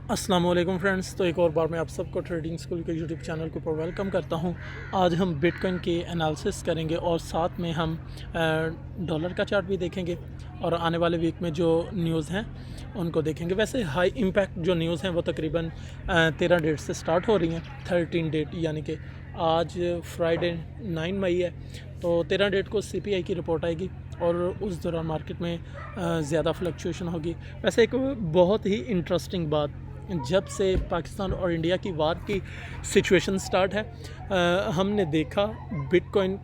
अस्सलाम वालेकुम फ्रेंड्स। तो एक और बार मैं आप सबको ट्रेडिंग स्कूल के यूट्यूब चैनल के ऊपर वेलकम करता हूं। आज हम बिटकॉइन के एनालिसिस करेंगे और साथ में हम डॉलर का चार्ट भी देखेंगे और आने वाले वीक में जो न्यूज़ हैं उनको देखेंगे। वैसे हाई इम्पैक्ट जो न्यूज़ हैं वो तकरीबन 13 डेट से स्टार्ट हो रही हैं। 13 डेट यानी कि आज फ्राइडे 9 मई है, तो 13 डेट को सीपीआई की रिपोर्ट आएगी और उस दौरान मार्केट में ज़्यादा फ्लक्चुएशन होगी। वैसे एक बहुत ही इंटरेस्टिंग बात, जब से पाकिस्तान और इंडिया की वार की सिचुएशन स्टार्ट है, हमने देखा बिटकॉइन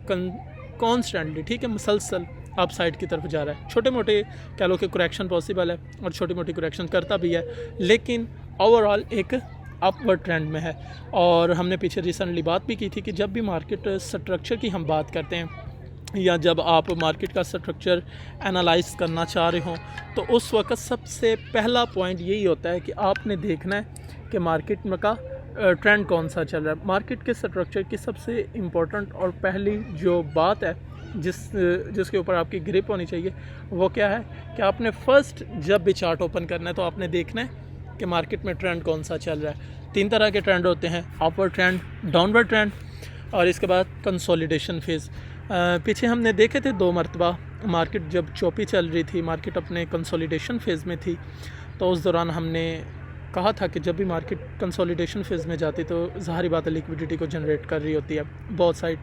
कॉन्स्टेंटली, ठीक है, मुसलसल अप साइड की तरफ जा रहा है। छोटे मोटे कह लो कि करेक्शन पॉसिबल है और छोटी मोटी करेक्शन करता भी है, लेकिन ओवरऑल एक अपवर्ड ट्रेंड में है। और हमने पीछे रिसेंटली बात भी की थी कि जब भी मार्केट स्ट्रक्चर की हम बात करते हैं या जब आप मार्केट का स्ट्रक्चर एनालाइज करना चाह रहे हो, तो उस वक्त सबसे पहला पॉइंट यही होता है कि आपने देखना है कि मार्केट में का ट्रेंड कौन सा चल रहा है। मार्केट के स्ट्रक्चर की सबसे इम्पोर्टेंट और पहली जो बात है जिसके ऊपर आपकी ग्रिप होनी चाहिए वो क्या है कि आपने फर्स्ट जब भी चार्ट ओपन करना है तो आपने देखना है कि मार्केट में ट्रेंड कौन सा चल रहा है। 3 तरह के ट्रेंड होते हैं, अपवर्ड ट्रेंड, डाउनवर्ड ट्रेंड और इसके बाद कंसोलिडेशन फेज़। पीछे हमने देखे थे 2 मरतबा मार्केट जब चौपी चल रही थी, मार्केट अपने कंसोलिडेशन फेज़ में थी, तो उस दौरान हमने कहा था कि जब भी मार्केट कंसोलिडेशन फेज़ में जाती तो ज़ाहिर बात है लिक्विडिटी को जनरेट कर रही होती है, बहुत साइड,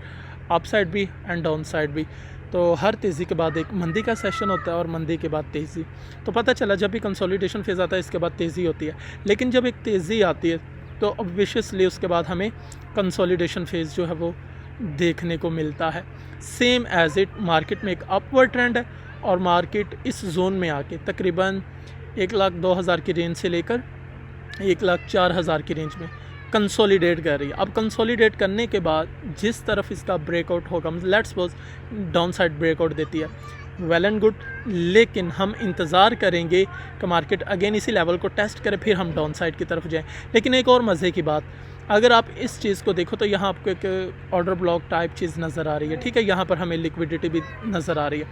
अप साइड भी एंड डाउन साइड भी। तो हर तेज़ी के बाद एक मंदी का सेशन होता है और मंदी के बाद तेज़ी। तो पता चला जब भी कंसोलिडेशन फेज़ आता है इसके बाद तेज़ी होती है, लेकिन जब एक तेज़ी आती है तो ऑब्वियसली उसके बाद हमें कंसोलिडेशन फेज़ जो है वो देखने को मिलता है। सेम एज इट मार्केट में एक अपवर्ड ट्रेंड है और मार्केट इस जोन में आके तकरीबन 1,02,000 की रेंज से लेकर 1,04,000 की रेंज में कंसोलिडेट कर रही है। अब कंसोलिडेट करने के बाद जिस तरफ इसका ब्रेकआउट होगा, let's suppose down side breakout देती है, वेल एंड गुड, लेकिन हम इंतज़ार करेंगे कि मार्केट अगेन इसी लेवल को टेस्ट करे फिर हम डाउन साइड की तरफ जाएं। लेकिन एक और मज़े की बात, अगर आप इस चीज़ को देखो तो यहाँ आपको एक ऑर्डर ब्लॉक टाइप चीज़ नज़र आ रही है, ठीक है, यहाँ पर हमें लिक्विडिटी भी नज़र आ रही है।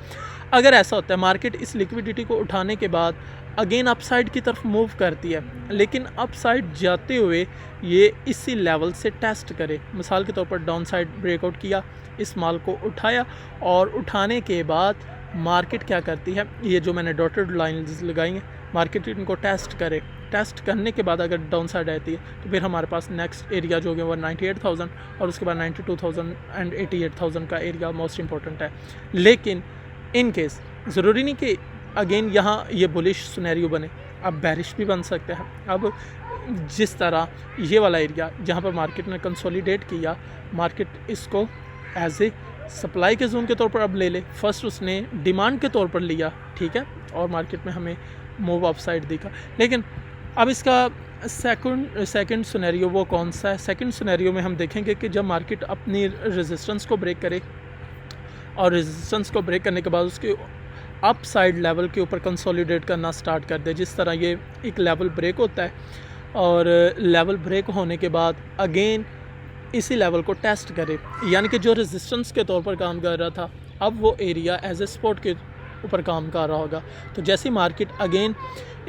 अगर ऐसा होता है मार्केट इस लिक्विडिटी को उठाने के बाद अगेन अपसाइड की तरफ मूव करती है, लेकिन अपसाइड जाते हुए ये इसी लेवल से टेस्ट करे, मिसाल के तौर पर डाउन साइड ब्रेकआउट किया, इस माल को उठाया और उठाने के बाद मार्केट क्या करती है, ये जो मैंने डॉटेड लाइन्स लगाई हैं, मार्केट इनको टेस्ट करे, टेस्ट करने के बाद अगर डाउन साइड आती है तो फिर हमारे पास नेक्स्ट एरिया जो होगा वो 98,000 और उसके बाद 92,000 एंड 88,000 का एरिया मोस्ट इंपॉर्टेंट है। लेकिन इन केस ज़रूरी नहीं कि अगेन यहाँ ये बुलिश सिनेरियो बने, अब बैरिश भी बन सकता है। अब जिस तरह ये वाला एरिया जहाँ पर मार्केट ने कंसोलिडेट किया, मार्केट इसको एज ए सप्लाई के जोन के तौर पर अब ले ले, फर्स्ट उसने डिमांड के तौर पर लिया, ठीक है, और मार्केट में हमें मूव अप साइड दिखा। लेकिन अब इसका सेकंड सिनेरियो वो कौन सा है? सेकंड सिनेरियो में हम देखेंगे कि जब मार्केट अपनी रेजिस्टेंस को ब्रेक करे और रेजिस्टेंस को ब्रेक करने के बाद उसके अप साइड लेवल के ऊपर कंसोलिडेट करना स्टार्ट कर दे। जिस तरह ये एक लेवल ब्रेक होता है और लेवल ब्रेक होने के बाद अगेन इसी लेवल को टेस्ट करे, यानी कि जो रेजिस्टेंस के तौर पर काम कर रहा था अब वो एरिया एज ए सपोर्ट के ऊपर काम कर रहा होगा। तो जैसे मार्केट अगेन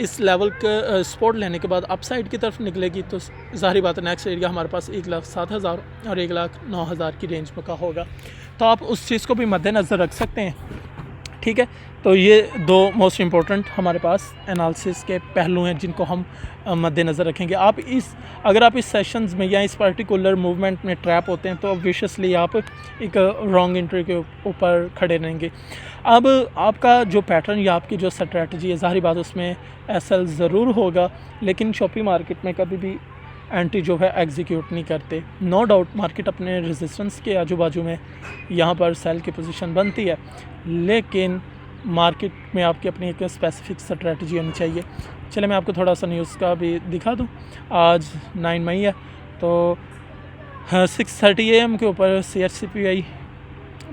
इस लेवल का सपोर्ट लेने के बाद अपसाइड की तरफ निकलेगी तो ज़ाहिर बात है नेक्स्ट एरिया हमारे पास 1,07,000 और 1,09,000 की रेंज में का होगा। तो आप उस चीज़ को भी मद्देनज़र रख सकते हैं, ठीक है। तो ये 2 मोस्ट इम्पोर्टेंट हमारे पास एनालिसिस के पहलू हैं जिनको हम मद्देनज़र रखेंगे। अगर आप इस सेशंस में या इस पर्टिकुलर मूवमेंट में ट्रैप होते हैं तो ऑब्वियसली आप एक रॉन्ग एंट्री के ऊपर खड़े रहेंगे। अब आपका जो पैटर्न या आपकी जो स्ट्रैटेजी है, ज़ाहिर बात उसमें एसएल ज़रूर होगा, लेकिन शॉपी मार्केट में कभी भी एंट्री जो है एग्जीक्यूट नहीं करते। नो डाउट मार्केट अपने रेजिस्टेंस के आजू बाजू में यहाँ पर सेल की पोजीशन बनती है, लेकिन मार्केट में आपकी अपनी एक स्पेसिफिक स्ट्रेटजी होनी चाहिए। चले मैं आपको थोड़ा सा न्यूज़ का भी दिखा दूँ। आज 9 मई है, तो 6:30 AM के ऊपर CHCPI,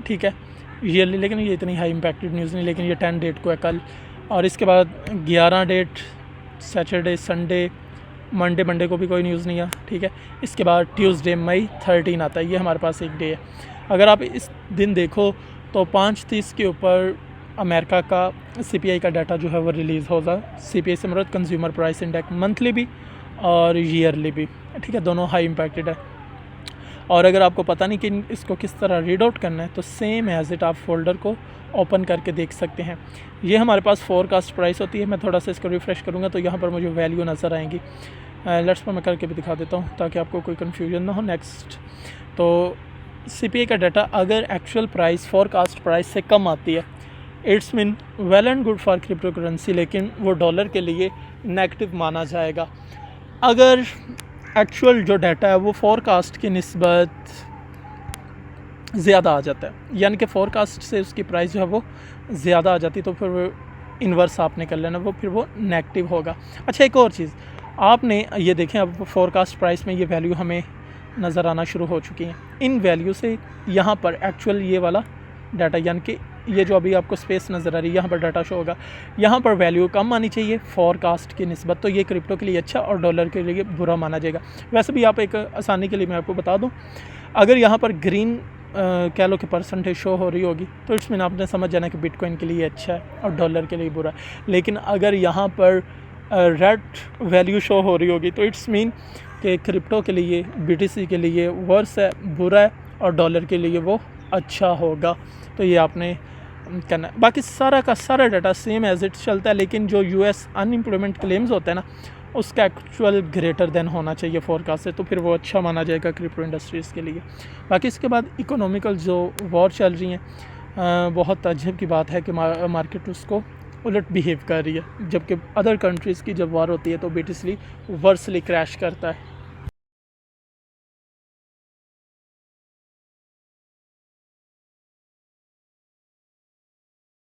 ठीक है, ईयरली, लेकिन ये इतनी हाई इम्पैक्टेड न्यूज़ नहीं, लेकिन ये 10 डेट को है कल, और इसके बाद 11 डेट सैटरडे, संडे, मंडे को भी कोई न्यूज़ नहीं है, ठीक है। इसके बाद ट्यूसडे May 13 आता है, ये हमारे पास एक डे है। अगर आप इस दिन देखो तो 5:30 के ऊपर अमेरिका का CPI का डाटा जो है वो रिलीज़ होगा। CPI से मुराद कंज्यूमर प्राइस इंडेक्स मंथली भी और ईयरली भी, ठीक है, दोनों हाई इम्पैक्टेड है। और अगर आपको पता नहीं कि इसको किस तरह रीड आउट करना है तो सेम एज इट आप फोल्डर को ओपन करके देख सकते हैं। ये हमारे पास फोरकास्ट प्राइस होती है। मैं थोड़ा सा इसको रिफ़्रेश करूँगा तो यहाँ पर मुझे वैल्यू नज़र आएंगी। लेट्स पर मैं करके भी दिखा देता हूँ ताकि आपको कोई कन्फ्यूजन ना हो। नेक्स्ट, तो CPI का डाटा अगर एक्चुअल प्राइस फोरकास्ट प्राइस से कम आती है, it's mean well and good for crypto currency, लेकिन वो डॉलर के लिए नेगेटिव माना जाएगा। अगर एक्चुअल जो डाटा है वो फोरकास्ट की निस्बत ज़्यादा आ जाता है, यानी कि फोरकास्ट से उसकी प्राइस जो है वो ज़्यादा आ जाती, तो फिर वो इन्वर्स आपने कर लेना, वो फिर वो नेगेटिव होगा। अच्छा, एक और चीज़ आपने ये देखें, अब फोरकास्ट प्राइस में ये वैल्यू हमें नज़र आना शुरू हो चुकी हैं। इन वैल्यू से यहाँ पर एक्चुअल ये वाला डाटा, यानी कि ये जो अभी आपको स्पेस नज़र आ रही है यहाँ पर डाटा शो होगा, यहाँ पर वैल्यू कम आनी चाहिए फोरकास्ट की निस्बत, तो ये क्रिप्टो के लिए अच्छा और डॉलर के लिए बुरा माना जाएगा। वैसे भी आप एक आसानी के लिए मैं आपको बता दूँ, अगर यहाँ पर ग्रीन कह लो कि परसेंटेज शो हो रही होगी तो इट्स मीन आपने समझ जाना कि बिटकॉइन के लिए अच्छा है और डॉलर के लिए बुरा है। लेकिन अगर यहाँ पर रेड वैल्यू शो हो रही होगी तो इट्स मीन कि क्रिप्टो के लिए, BTC के लिए वर्स है, बुरा है, और डॉलर के लिए वो अच्छा होगा। तो ये आपने करना है। बाकी सारा का सारा डाटा सेम एज इट चलता है, लेकिन जो US अनएम्प्लॉयमेंट क्लेम्स होते हैं ना, उसका एक्चुअल ग्रेटर देन होना चाहिए फोरकास्ट से, तो फिर वो अच्छा माना जाएगा क्रिप्टो इंडस्ट्रीज़ के लिए। बाकी इसके बाद इकोनॉमिकल जो वॉर चल रही हैं, बहुत अजब की बात है कि मार्केट उसको उलट बिहेव कर रही है, जबकि अदर कंट्रीज़ की जब वॉर होती है तो BTC वर्सली क्रैश करता है।